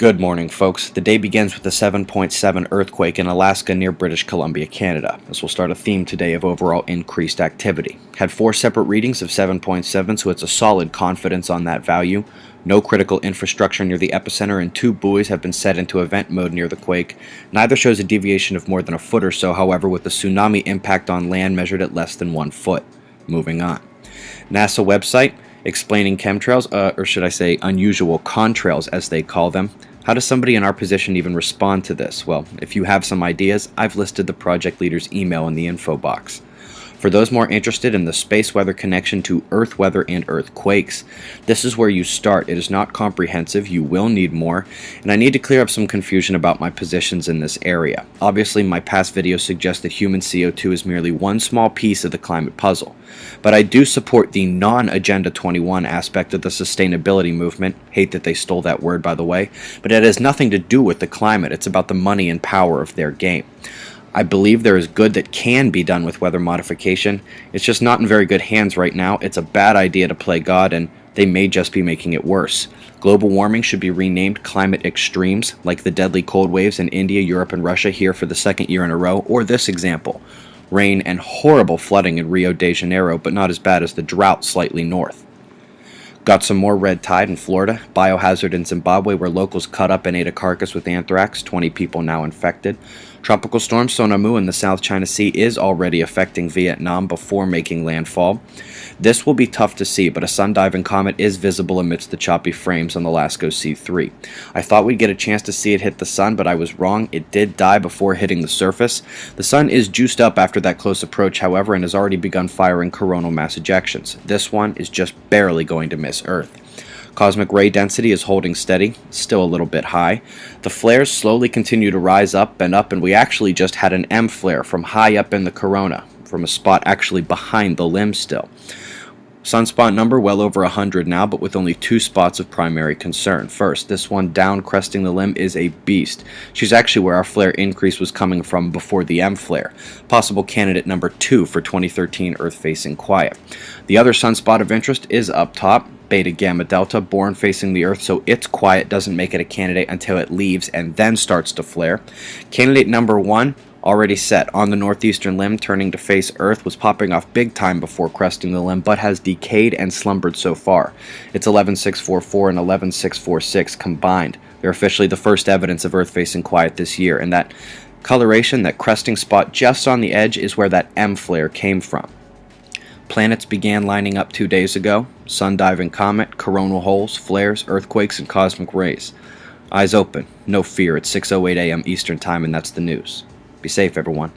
Good morning, folks. The day begins with a 7.7 earthquake in Alaska near British Columbia, Canada. This will start a theme today of overall increased activity. Had 4 separate readings of 7.7, so it's a solid confidence on that value. No critical infrastructure near the epicenter, and 2 buoys have been set into event mode near the quake. Neither shows a deviation of more than a foot or so, however, with the tsunami impact on land measured at less than 1 foot. Moving on. NASA website explaining chemtrails, or should I say unusual contrails as they call them. How does somebody in our position even respond to this? Well, if you have some ideas, I've listed the project leader's email in the info box. For those more interested in the space weather connection to Earth weather and earthquakes, this is where you start. It is not comprehensive, you will need more, and I need to clear up some confusion about my positions in this area. Obviously, my past videos suggest that human CO2 is merely one small piece of the climate puzzle, but I do support the non-Agenda 21 aspect of the sustainability movement. Hate that they stole that word, by the way, but it has nothing to do with the climate. It's about the money and power of their game. I believe there is good that can be done with weather modification. It's just not in very good hands right now. It's a bad idea to play God, and they may just be making it worse. Global warming should be renamed climate extremes, like the deadly cold waves in India, Europe, and Russia here for the 2nd year in a row, or this example, rain and horrible flooding in Rio de Janeiro, but not as bad as the drought slightly north. Got some more red tide in Florida, biohazard in Zimbabwe where locals cut up and ate a carcass with anthrax, 20 people now infected. Tropical storm Sonamu in the South China Sea is already affecting Vietnam before making landfall. This will be tough to see, but a sun-diving comet is visible amidst the choppy frames on the LASCO C3. I thought we'd get a chance to see it hit the sun, but I was wrong. It did die before hitting the surface. The sun is juiced up after that close approach, however, and has already begun firing coronal mass ejections. This one is just barely going to miss Earth. Cosmic ray density is holding steady, still a little bit high. The flares slowly continue to rise up, and we actually just had an M flare from high up in the corona, from a spot actually behind the limb still. Sunspot number well over 100 now, but with only 2 spots of primary concern. First, this one down cresting the limb is a beast. She's actually where our flare increase was coming from before the M flare. Possible candidate number 2 for 2013 Earth-facing quiet. The other sunspot of interest is up top, Beta Gamma Delta, born facing the Earth, so its quiet doesn't make it a candidate until it leaves and then starts to flare. Candidate number 1, already set on the northeastern limb, turning to face Earth, was popping off big time before cresting the limb, but has decayed and slumbered so far. It's 11644 and 11646 combined. They're officially the first evidence of Earth-facing quiet this year, and that coloration, that cresting spot just on the edge, is where that M flare came from. Planets began lining up 2 days ago. Sun-diving comet, coronal holes, flares, earthquakes, and cosmic rays. Eyes open, no fear. It's 6:08 a.m. Eastern Time, and that's the news. Be safe, everyone.